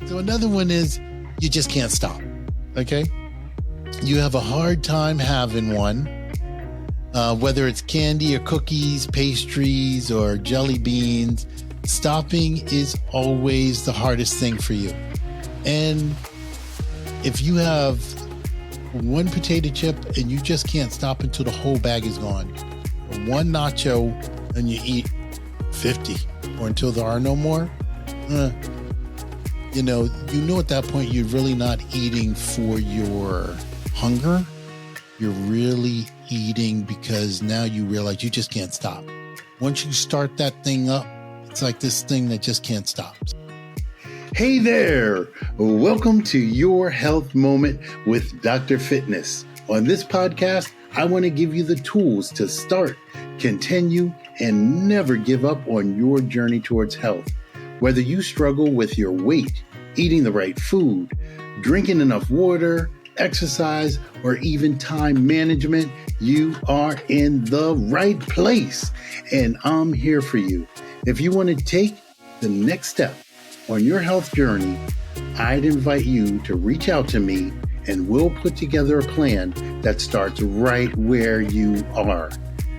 So another one is you just can't stop. Okay. You have a hard time having one, whether it's candy or cookies, pastries, or jelly beans. Stopping is always the hardest thing for you. And if you have one potato chip and you just can't stop until the whole bag is gone, or one nacho and you eat 50, or until there are no more, you know at that point you're really not eating for your hunger. You're really eating because now you realize you just can't stop. Once you start that thing up, it's like this thing that just can't stop. Hey there! Welcome to Your Health Moment with Dr. Fitness. On this podcast, I want to give you the tools to start, continue, and never give up on your journey towards health. Whether you struggle with your weight, eating the right food, drinking enough water, exercise, or even time management, you are in the right place. And I'm here for you. If you want to take the next step on your health journey, I'd invite you to reach out to me and we'll put together a plan that starts right where you are.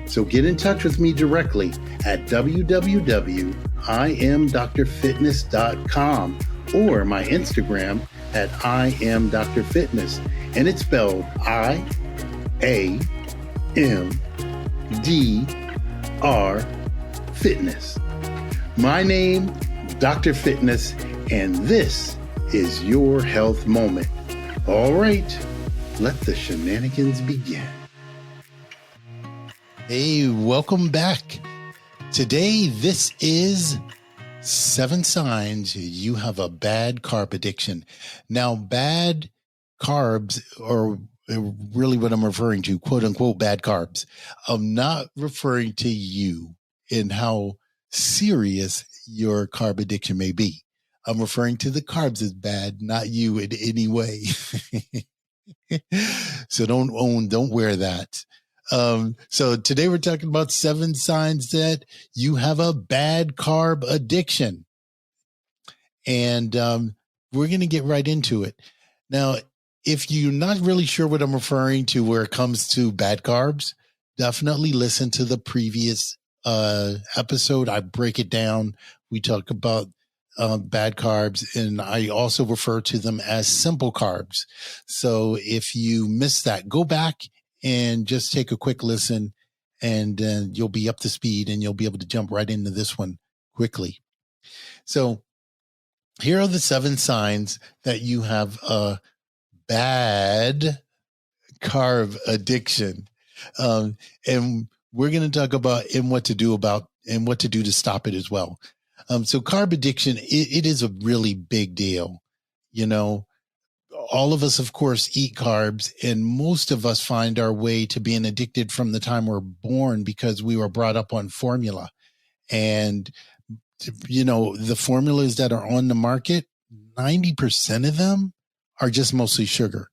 So get in touch with me directly at www.iamdrfitness.com or my Instagram at iamdrfitness. And it's spelled I-A-M-D-R Fitness. My name, Dr. Fitness, and this is Your Health Moment. All right, let the shenanigans begin. Hey, welcome back. Today, this is 7 signs you have a bad carb addiction. Now, bad carbs are really what I'm referring to, quote unquote, bad carbs. I'm not referring to you and how serious your carb addiction may be. I'm referring to the carbs as bad, not you in any way. So don't wear that. So today we're talking about 7 signs that you have a bad carb addiction. And we're going to get right into it. Now, if you're not really sure what I'm referring to where it comes to bad carbs, definitely listen to the previous episode. I break it down. We talk about bad carbs, and I also refer to them as simple carbs. So if you missed that, go back and just take a quick listen, and you'll be up to speed and you'll be able to jump right into this one quickly. So here are the 7 signs that you have a bad carb addiction. And we're going to talk about what to do to stop it as well. So carb addiction, it is a really big deal. You know, all of us, of course, eat carbs, and most of us find our way to being addicted from the time we're born because we were brought up on formula. And, you know, the formulas that are on the market, 90% of them are just mostly sugar.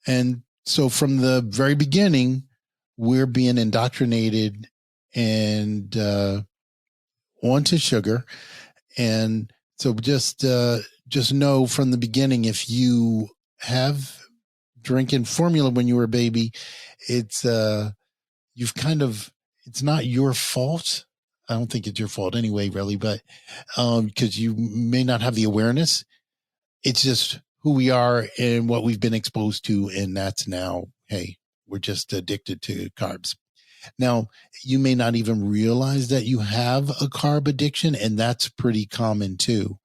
And so from the very beginning, we're being indoctrinated and onto sugar. And so just know from the beginning, if you have drinking formula when you were a baby, it's not your fault. I don't think it's your fault anyway, really, but because you may not have the awareness. It's just who we are and what we've been exposed to. And that's now, hey, we're just addicted to carbs. Now, you may not even realize that you have a carb addiction, and that's pretty common too.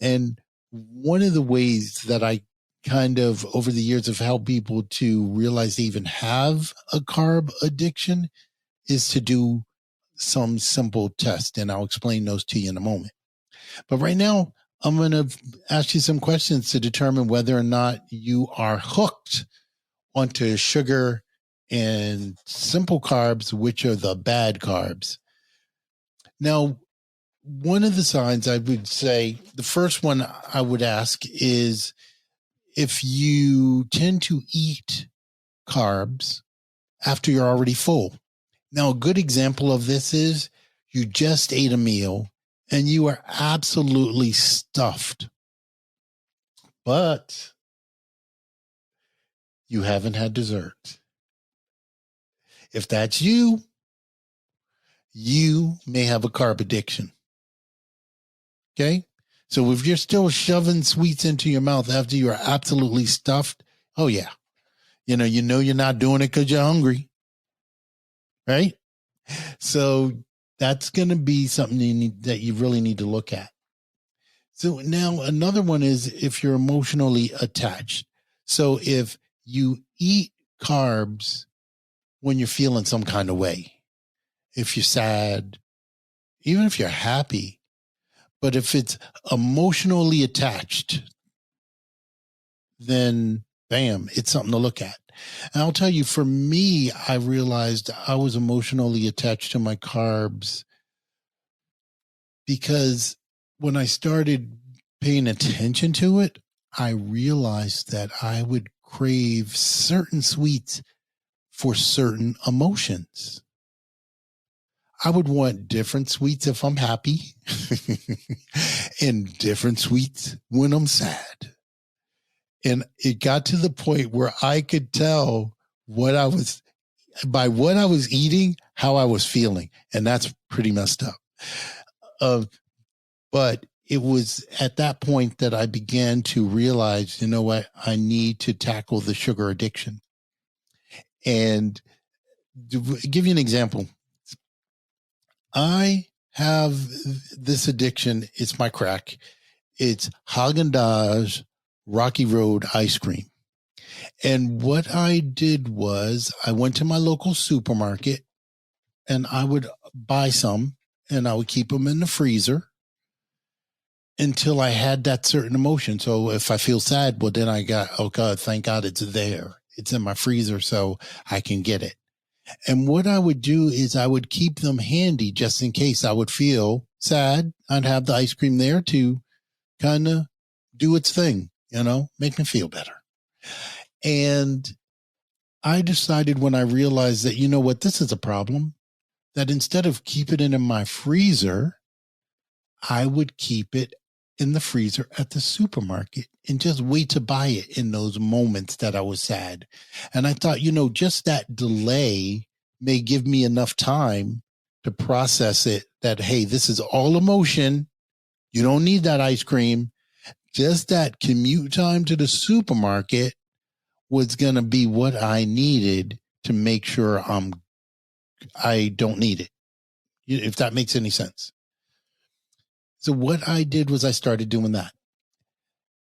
And one of the ways that I kind of over the years have helped people to realize they even have a carb addiction is to do some simple tests. And I'll explain those to you in a moment. But right now, I'm going to ask you some questions to determine whether or not you are hooked onto sugar and simple carbs, which are the bad carbs. Now, one of the signs I would say, the first one I would ask is if you tend to eat carbs after you're already full. Now, a good example of this is you just ate a meal and you are absolutely stuffed. but you haven't had dessert. If that's you, you may have a carb addiction. Okay? So if you're still shoving sweets into your mouth after you're absolutely stuffed, oh yeah. You know you're not doing it because you're hungry. Right? So that's going to be something that you really need to look at. So now another one is if you're emotionally attached. So if you eat carbs when you're feeling some kind of way, if you're sad, even if you're happy, but if it's emotionally attached, then bam, it's something to look at. And I'll tell you, for me, I realized I was emotionally attached to my carbs because when I started paying attention to it, I realized that I would crave certain sweets for certain emotions. I would want different sweets if I'm happy and different sweets when I'm sad. And it got to the point where I could tell by what I was eating, how I was feeling. And that's pretty messed up. But it was at that point that I began to realize, you know what, I need to tackle the sugar addiction. And to give you an example, I have this addiction. It's my crack. It's Haagen-Dazs Rocky Road ice cream. And what I did was I went to my local supermarket and I would buy some and I would keep them in the freezer until I had that certain emotion. So if I feel sad, well, then I got, oh God, thank God it's there. It's in my freezer so I can get it. And what I would do is I would keep them handy just in case I would feel sad. I'd have the ice cream there to kind of do its thing, make me feel better. And I decided when I realized that, you know what, this is a problem, that instead of keeping it in my freezer, I would keep it in the freezer at the supermarket and just wait to buy it in those moments that I was sad. And I thought, just that delay may give me enough time to process it that, hey, this is all emotion. You don't need that ice cream. Just that commute time to the supermarket was going to be what I needed to make sure I don't need it, if that makes any sense. So what I did was I started doing that.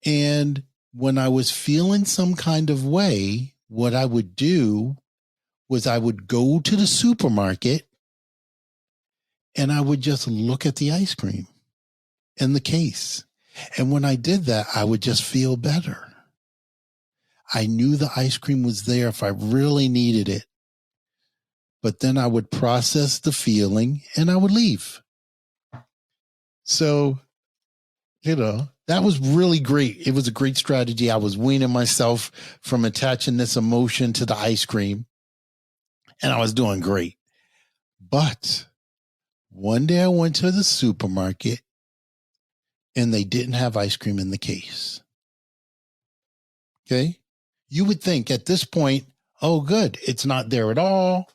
And when I was feeling some kind of way, what I would do was I would go to the supermarket and I would just look at the ice cream in the case. And when I did that, I would just feel better. I knew the ice cream was there if I really needed it. But then I would process the feeling and I would leave. So, that was really great. It was a great strategy. I was weaning myself from attaching this emotion to the ice cream, and I was doing great. But one day I went to the supermarket and they didn't have ice cream in the case. Okay. You would think at this point, oh, good, it's not there at all.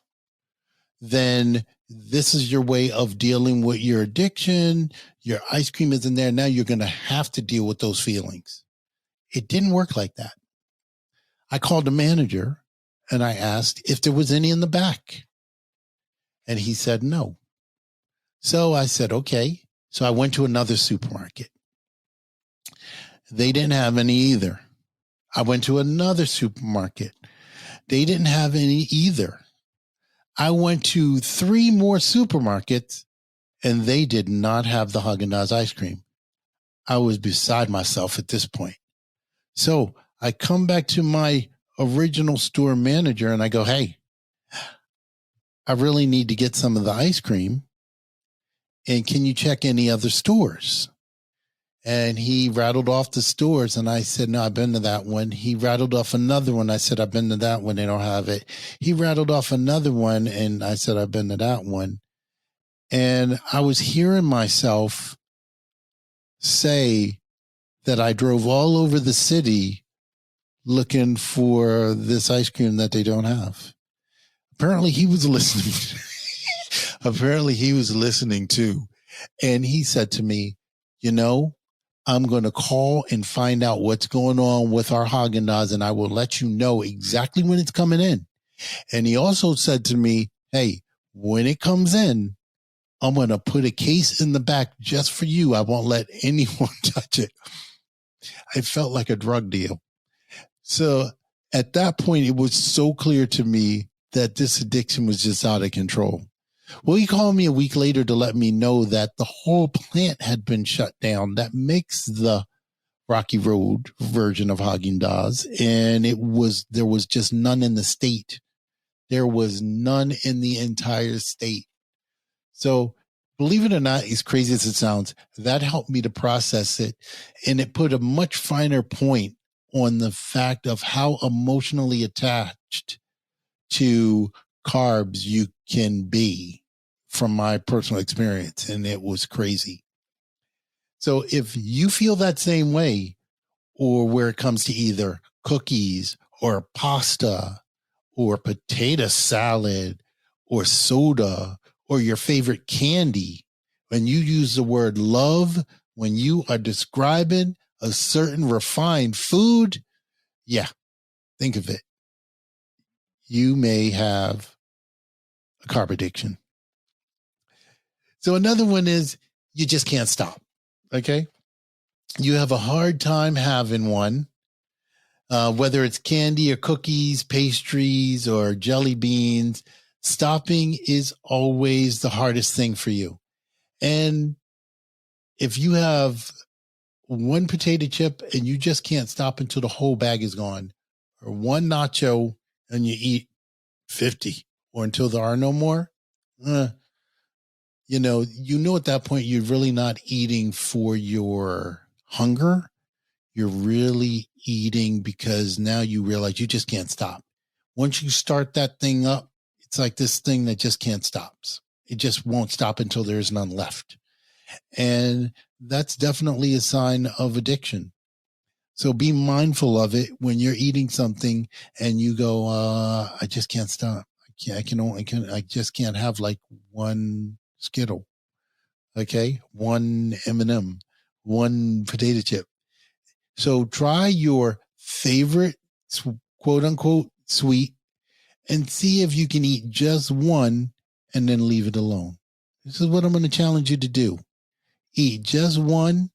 Then this is your way of dealing with your addiction. Your ice cream isn't there. Now you're going to have to deal with those feelings. It didn't work like that. I called the manager and I asked if there was any in the back. And he said no. So I said, okay. So I went to another supermarket. They didn't have any either. I went to another supermarket. They didn't have any either. I went to 3 more supermarkets and they did not have the Haagen-Dazs ice cream. I was beside myself at this point. So I come back to my original store manager and I go, hey, I really need to get some of the ice cream. And can you check any other stores? And he rattled off the stores and I said, no, I've been to that one. He rattled off another one. I said, I've been to that one. They don't have it. He rattled off another one and I said, I've been to that one. And I was hearing myself say that I drove all over the city looking for this ice cream that they don't have. Apparently he was listening. Apparently he was listening too. And he said to me, I'm going to call and find out what's going on with our Haagen-Dazs, and I will let you know exactly when it's coming in. And he also said to me, hey, when it comes in, I'm going to put a case in the back just for you. I won't let anyone touch it. I felt like a drug deal. So at that point, it was so clear to me that this addiction was just out of control. Well, he called me a week later to let me know that the whole plant had been shut down that makes the Rocky Road version of Haagen-Dazs, and there was just none in the state. There was none in the entire state. So believe it or not, as crazy as it sounds, that helped me to process it, and it put a much finer point on the fact of how emotionally attached to carbs you can be from my personal experience, and it was crazy. So if you feel that same way, or where it comes to either cookies or pasta or potato salad or soda or your favorite candy, when you use the word love, when you are describing a certain refined food, yeah, think of it. You may have a carb addiction. So another one is you just can't stop. Okay. You have a hard time having one, whether it's candy or cookies, pastries, or jelly beans. Stopping is always the hardest thing for you. And if you have one potato chip and you just can't stop until the whole bag is gone, or one nacho and you eat 50, or until there are no more, at that point, you're really not eating for your hunger. You're really eating because now you realize you just can't stop. Once you start that thing up, it's like this thing that just can't stop. It just won't stop until there's none left. And that's definitely a sign of addiction. So be mindful of it when you're eating something and you go, I just can't stop. I just can't have like one Skittle. Okay. One M&M, one potato chip. So try your favorite quote unquote sweet and see if you can eat just one and then leave it alone. This is what I'm going to challenge you to do. Eat just one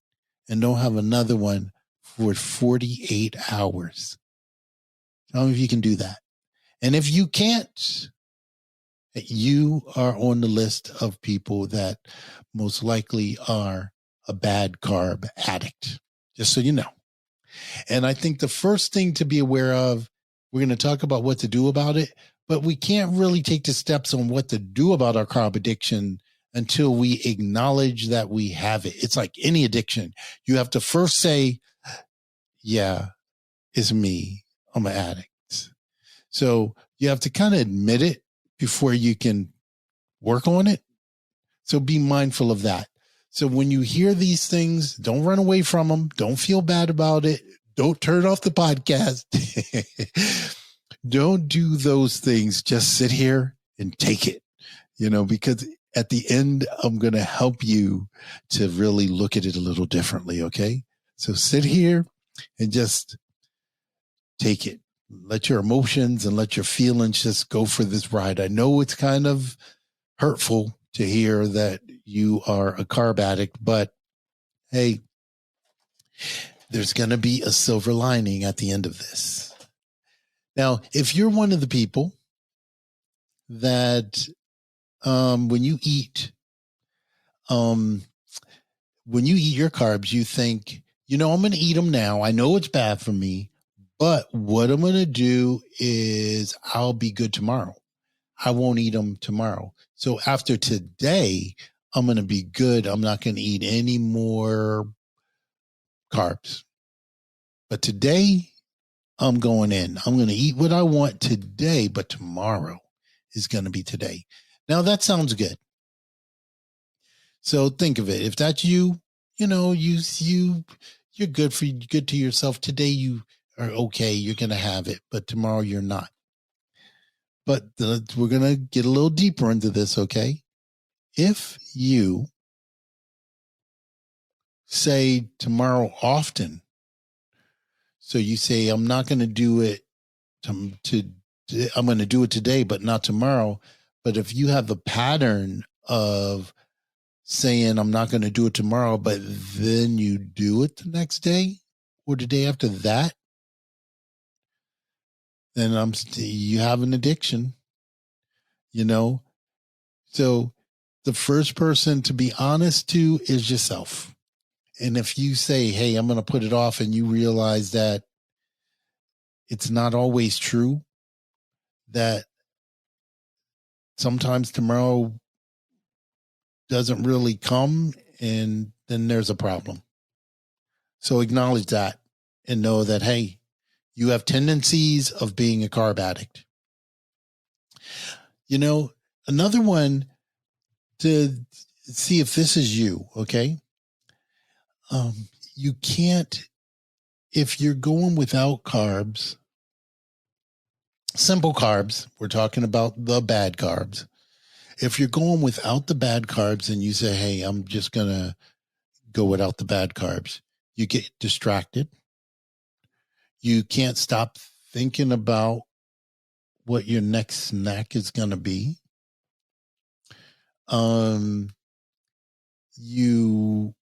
and don't have another one for 48 hours. Tell me if you can do that. And if you can't, you are on the list of people that most likely are a bad carb addict, just so you know. And I think the first thing to be aware of, we're going to talk about what to do about it, but we can't really take the steps on what to do about our carb addiction until we acknowledge that we have it. It's like any addiction. You have to first say, yeah, it's me. I'm an addict. So you have to kind of admit it before you can work on it. So be mindful of that. So when you hear these things, don't run away from them. Don't feel bad about it. Don't turn off the podcast. Don't do those things. Just sit here and take it, because at the end, I'm going to help you to really look at it a little differently. Okay. So sit here and just take it. Let your emotions and let your feelings just go for this ride. I know it's kind of hurtful to hear that you are a carb addict, but hey, there's going to be a silver lining at the end of this. Now, if you're one of the people that when you eat your carbs, you think, I'm going to eat them now. I know it's bad for me, but what I'm going to do is I'll be good tomorrow. I won't eat them tomorrow. So after today, I'm going to be good. I'm not going to eat any more carbs. But today, I'm going in. I'm going to eat what I want today, but tomorrow is going to be today. Now, that sounds good. So think of it. If that's you, you you're good to yourself. Today you are okay. You're going to have it, but tomorrow you're not. But we're going to get a little deeper into this. Okay. If you say tomorrow often, so you say, I'm not going to do it I'm going to do it today, but not tomorrow. But if you have the pattern of saying, I'm not going to do it tomorrow, but then you do it the next day or the day after that, then you have an addiction, you know? So the first person to be honest to is yourself. And if you say, hey, I'm going to put it off, and you realize that it's not always true, that sometimes tomorrow doesn't really come, and then there's a problem. So acknowledge that and know that, hey, you have tendencies of being a carb addict. You know, another one to see if this is you, okay? You can't, if you're going without carbs, simple carbs, we're talking about the bad carbs. If you're going without the bad carbs and you say, hey, I'm just going to go without the bad carbs, you get distracted. You can't stop thinking about what your next snack is going to be. You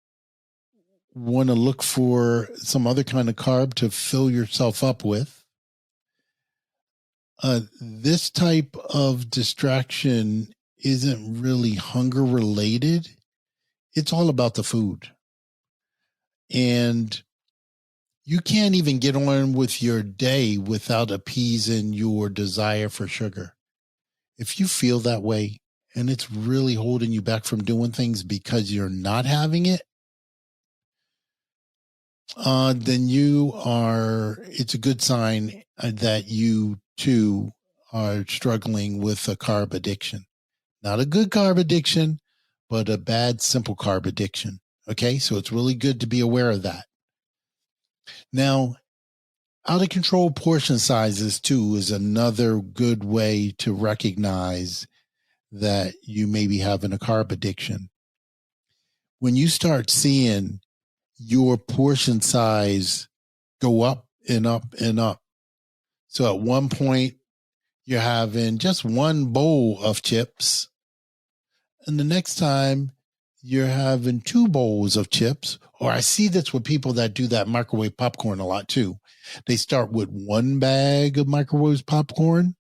want to look for some other kind of carb to fill yourself up with. This type of distraction isn't really hunger related. It's all about the food. And you can't even get on with your day without appeasing your desire for sugar. If you feel that way and it's really holding you back from doing things because you're not having it, then it's a good sign that you too are struggling with a carb addiction. Not a good carb addiction, but a bad simple carb addiction. Okay, so it's really good to be aware of that. Now, out of control portion sizes too is another good way to recognize that you may be having a carb addiction. When you start seeing your portion size go up and up and up. So at one point, you're having just one bowl of chips. And the next time, you're having two bowls of chips. Or I see this with people that do that microwave popcorn a lot too. They start with one bag of microwave popcorn.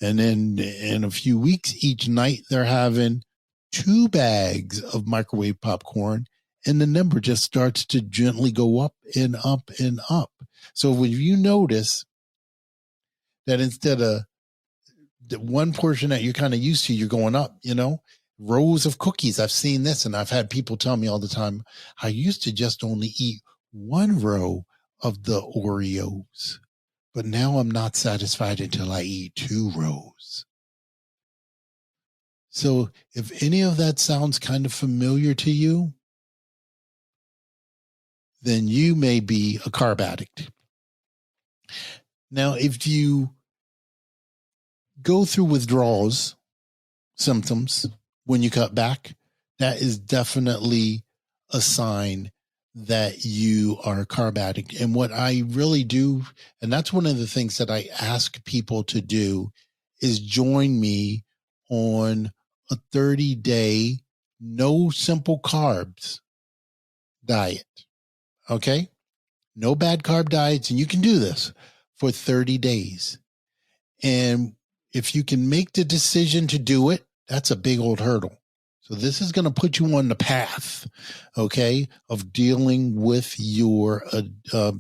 And then in a few weeks, each night, they're having two bags of microwave popcorn. And the number just starts to gently go up and up and up. So when you notice that instead of the one portion that you're kind of used to, you're going up, rows of cookies. I've seen this, and I've had people tell me all the time, I used to just only eat one row of the Oreos, but now I'm not satisfied until I eat two rows. So if any of that sounds kind of familiar to you, then you may be a carb addict. Now, if you go through withdrawals symptoms when you cut back, that is definitely a sign that you are a carb addict. And what I really do, and that's one of the things that I ask people to do, is join me on a 30-day, no simple carbs diet. Okay? No bad carb diets. And you can do this for 30 days. And if you can make the decision to do it, that's a big old hurdle. So this is going to put you on the path, okay, of dealing with your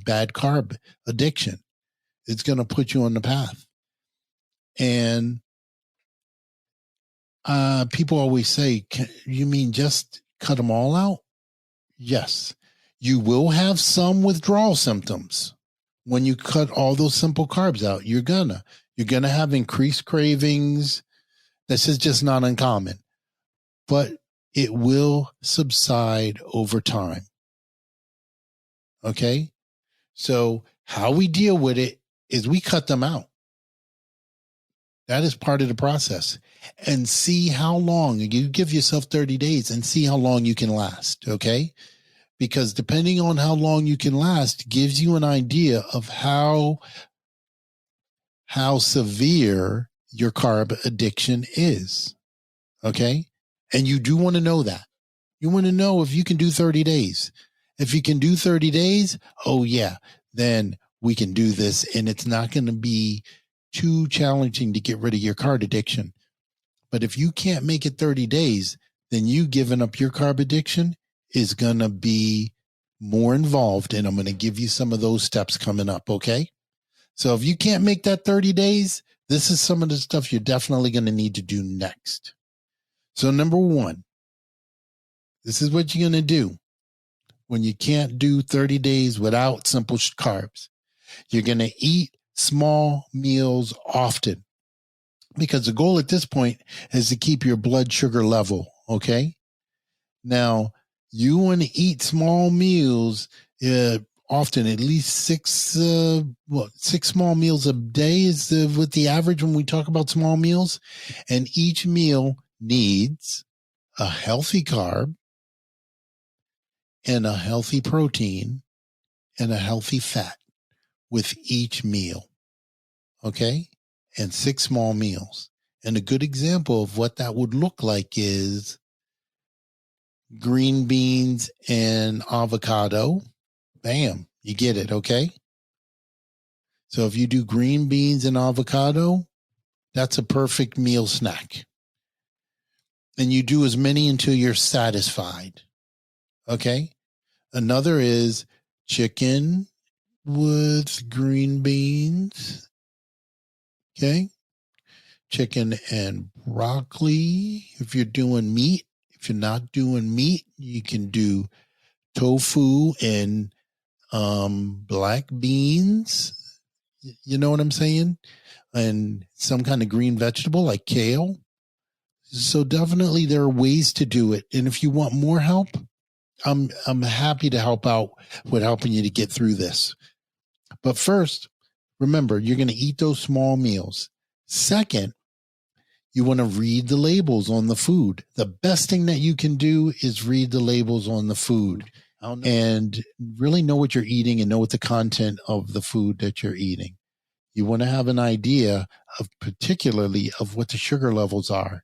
bad carb addiction. It's going to put you on the path. And people always say, you mean just cut them all out? Yes. You will have some withdrawal symptoms when you cut all those simple carbs out. You're gonna have increased cravings. This is just not uncommon, but it will subside over time. Okay. So how we deal with it is we cut them out. That is part of the process. And see how long you give yourself 30 days and see how long you can last. Okay. Because depending on how long you can last gives you an idea of how severe your carb addiction is. Okay. And you do want to know that. You want to know if you can do 30 days. If you can do 30 days, oh yeah, then we can do this. And it's not going to be too challenging to get rid of your carb addiction. But if you can't make it 30 days, then you giving up your carb addiction is going to be more involved. And I'm going to give you some of those steps coming up. Okay. So if you can't make that 30 days, this is some of the stuff you're definitely going to need to do next. So number one, this is what you're going to do when you can't do 30 days without simple carbs. You're going to eat small meals often because the goal at this point is to keep your blood sugar level. Okay. Now you want to eat small meals often, at least six small meals a day is with the average when we talk about small meals. And each meal needs a healthy carb and a healthy protein and a healthy fat with each meal. Okay. And 6 small meals. And a good example of what that would look like is green beans and avocado. Bam, you get it. Okay. So if you do green beans and avocado, that's a perfect meal snack. And you do as many until you're satisfied. Okay. Another is chicken with green beans. Okay. Chicken and broccoli. If you're doing meat, if you're not doing meat, you can do tofu and black beans. You know what I'm saying? And some kind of green vegetable like kale. So definitely there are ways to do it. And if you want more help, I'm happy to help out with helping you to get through this. But first, remember, you're going to eat those small meals. Second, you want to read the labels on the food. The best thing that you can do is read the labels on the food and really know what you're eating and know what the content of the food that you're eating. You want to have an idea of particularly of what the sugar levels are.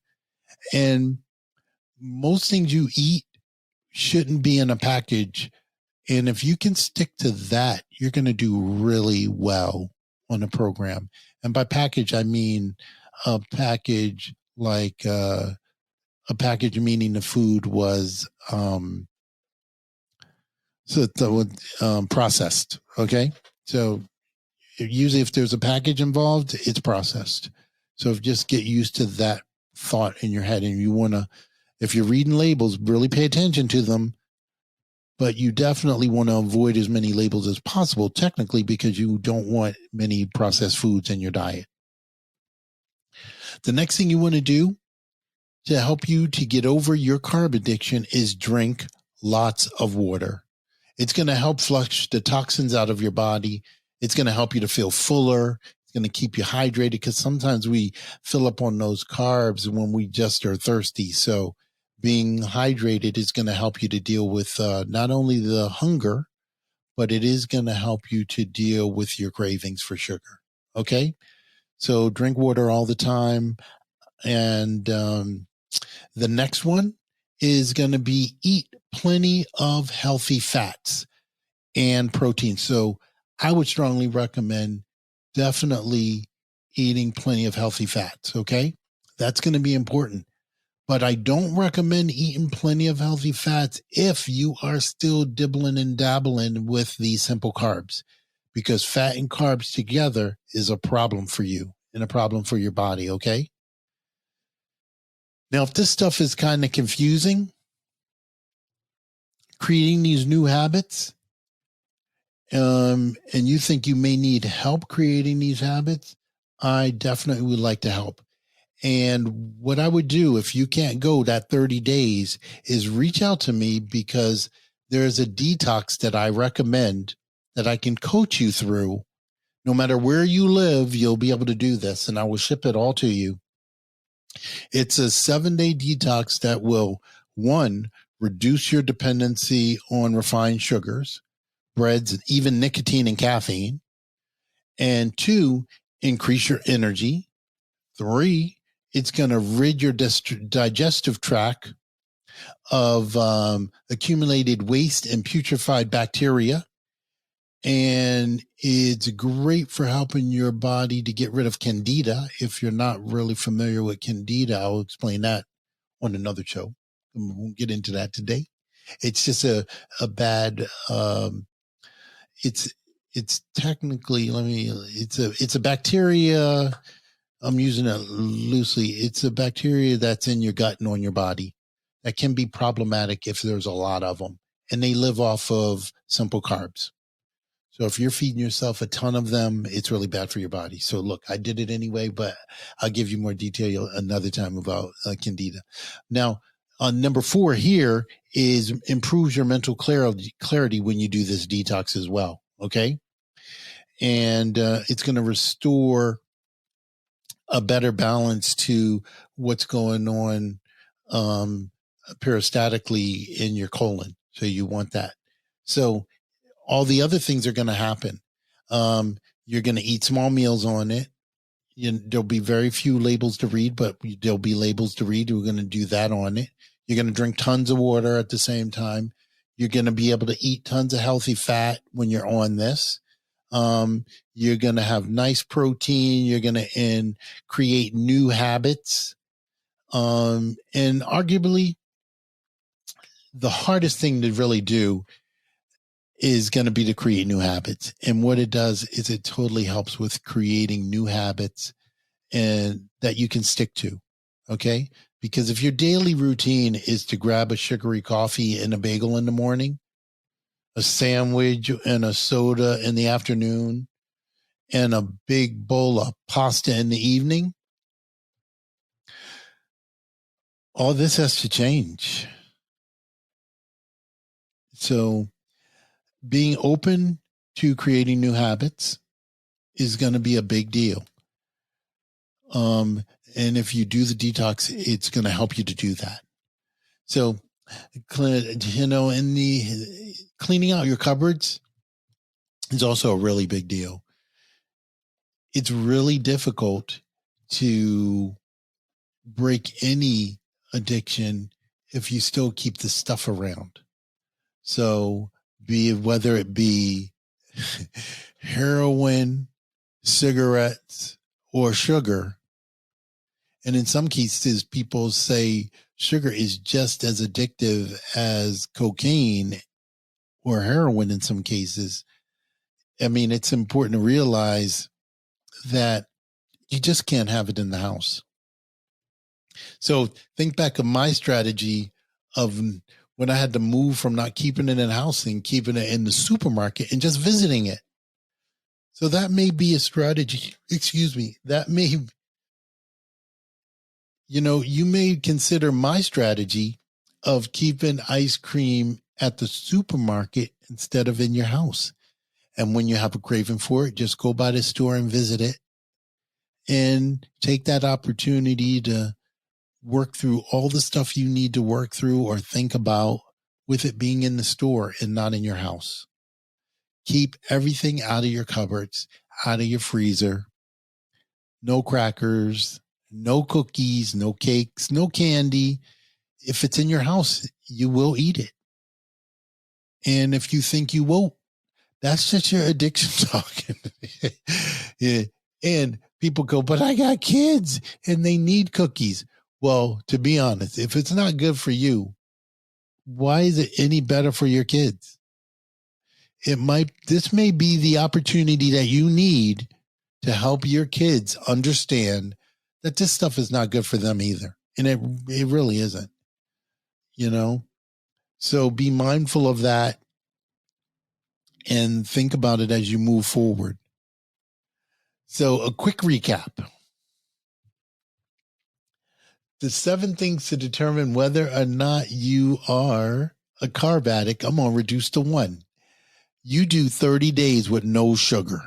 And most things you eat shouldn't be in a package. And if you can stick to that, you're going to do really well on a program. And by package, I mean a package like a package meaning the food was processed. Okay. So usually if there's a package involved, it's processed. So just get used to that thought in your head. And you want to, if you're reading labels, really pay attention to them. But you definitely want to avoid as many labels as possible, technically, because you don't want many processed foods in your diet. The next thing you want to do to help you to get over your carb addiction is drink lots of water. It's going to help flush the toxins out of your body. It's going to help you to feel fuller. It's going to keep you hydrated because sometimes we fill up on those carbs when we just are thirsty. So being hydrated is going to help you to deal with not only the hunger, but it is going to help you to deal with your cravings for sugar. Okay. So drink water all the time. And the next one is going to be eat plenty of healthy fats and protein. So I would strongly recommend definitely eating plenty of healthy fats. Okay. That's going to be important. But I don't recommend eating plenty of healthy fats if you are still dibbling and dabbling with these simple carbs, because fat and carbs together is a problem for you and a problem for your body. Okay. Now, if this stuff is kind of confusing, creating these new habits, and you think you may need help creating these habits, I definitely would like to help. And what I would do if you can't go that 30 days is reach out to me, because there's a detox that I recommend that I can coach you through. No matter where you live, you'll be able to do this, and I will ship it all to you. It's a 7-day detox that will, one, reduce your dependency on refined sugars, breads, and even nicotine and caffeine. And two, increase your energy. 3, it's going to rid your digestive tract of accumulated waste and putrefied bacteria. And it's great for helping your body to get rid of candida. If you're not really familiar with candida, I'll explain that on another show. We won't get into that today. It's just a bad, it's technically, it's a bacteria. I'm using it loosely. It's a bacteria that's in your gut and on your body that can be problematic if there's a lot of them, and they live off of simple carbs. So if you're feeding yourself a ton of them, it's really bad for your body. So look, I did it anyway, but I'll give you more detail another time about candida. Now, number 4 here is improves your mental clarity when you do this detox as well. Okay. And it's going to restore a better balance to what's going on peristatically in your colon. So you want that. So all the other things are going to happen. You're going to eat small meals on it. There'll be very few labels to read, but there'll be labels to read. We're going to do that on it. You're going to drink tons of water at the same time. You're going to be able to eat tons of healthy fat when you're on this. You're going to have nice protein. You're going to create new habits. And arguably, the hardest thing to really do is going to be to create new habits. And what it does is it totally helps with creating new habits and that you can stick to. Okay. Because if your daily routine is to grab a sugary coffee and a bagel in the morning, a sandwich and a soda in the afternoon, and a big bowl of pasta in the evening, all this has to change. So being open to creating new habits is going to be a big deal. And if you do the detox, it's going to help you to do that. So, in the cleaning out your cupboards is also a really big deal. It's really difficult to break any addiction if you still keep the stuff around. So whether it be heroin, cigarettes, or sugar. And in some cases, people say sugar is just as addictive as cocaine or heroin in some cases. I mean, it's important to realize that you just can't have it in the house. So think back of my strategy of when I had to move from not keeping it in the house and keeping it in the supermarket and just visiting it. So that may be a strategy. That may, you may consider my strategy of keeping ice cream at the supermarket instead of in your house. And when you have a craving for it, just go by the store and visit it and take that opportunity to work through all the stuff you need to work through or think about with it being in the store and not in your house. Keep everything out of your cupboards, out of your freezer. No crackers, no cookies, no cakes, no candy. If it's in your house, you will eat it. And if you think you won't, that's just your addiction talking. Yeah. And people go, but I got kids and they need cookies. Well, to be honest, if it's not good for you, why is it any better for your kids? This may be the opportunity that you need to help your kids understand that this stuff is not good for them either. And it really isn't, So be mindful of that and think about it as you move forward. So a quick recap. The 7 things to determine whether or not you are a carb addict, I'm going to reduce to 1. You do 30 days with no sugar.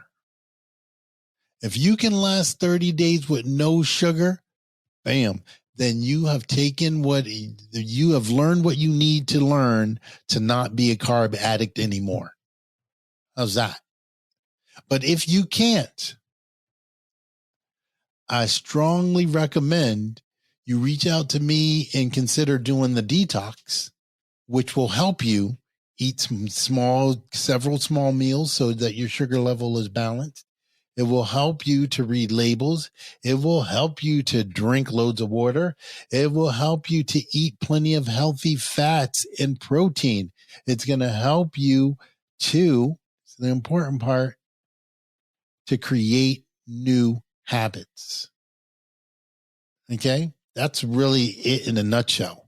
If you can last 30 days with no sugar, bam, then you have taken you have learned what you need to learn to not be a carb addict anymore. How's that? But if you can't, I strongly recommend you reach out to me and consider doing the detox, which will help you eat several small meals so that your sugar level is balanced. It will help you to read labels. It will help you to drink loads of water. It will help you to eat plenty of healthy fats and protein. It's going to help you to, the important part, to create new habits. Okay? That's really it in a nutshell.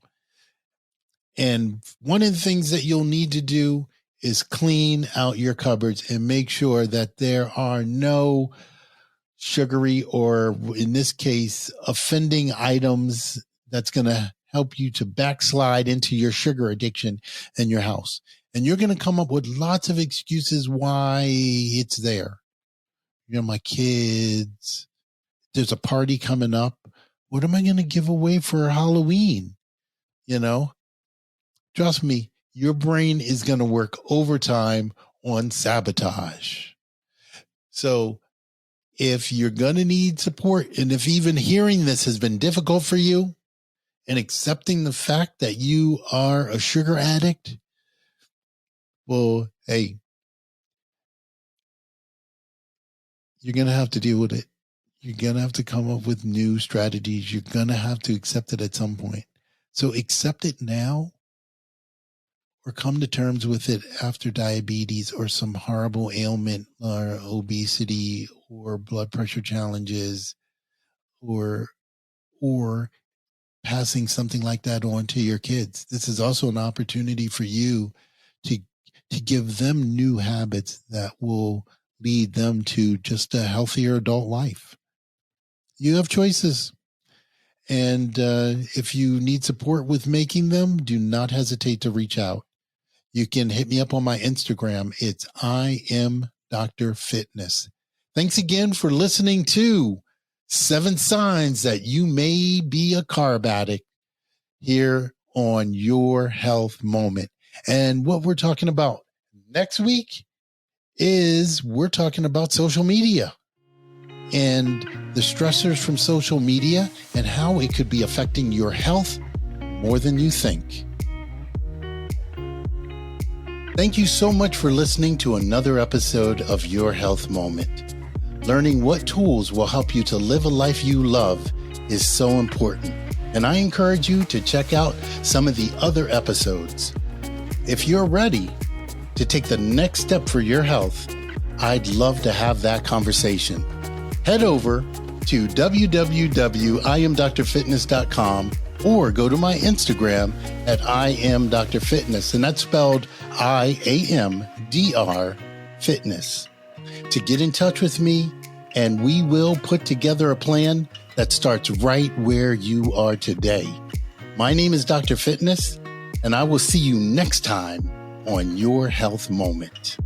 And one of the things that you'll need to do is clean out your cupboards and make sure that there are no sugary or, in this case, offending items that's going to help you to backslide into your sugar addiction in your house. And you're going to come up with lots of excuses why it's there. You know, my kids, there's a party coming up. What am I going to give away for Halloween? You know, trust me, your brain is going to work overtime on sabotage. So if you're going to need support, and if even hearing this has been difficult for you and accepting the fact that you are a sugar addict, well, hey, you're going to have to deal with it. You're going to have to come up with new strategies. You're going to have to accept it at some point. So accept it now, or come to terms with it after diabetes or some horrible ailment or obesity or blood pressure challenges, or passing something like that on to your kids. This is also an opportunity for you to give them new habits that will lead them to just a healthier adult life. You have choices. And if you need support with making them, do not hesitate to reach out. You can hit me up on my Instagram. It's I am Dr. Fitness. Thanks again for listening to 7 Signs That You May Be a Carb Addict here on Your Health Moment. And what we're talking about next week is we're talking about social media and the stressors from social media and how it could be affecting your health more than you think. Thank you so much for listening to another episode of Your Health Moment. Learning what tools will help you to live a life you love is so important, and I encourage you to check out some of the other episodes. If you're ready to take the next step for your health, I'd love to have that conversation. Head over to www.iamdrfitness.com or go to my Instagram at iamdrfitness, and that's spelled IAMDR Fitness, to get in touch with me, and we will put together a plan that starts right where you are today. My name is Dr. Fitness, and I will see you next time on Your Health Moment.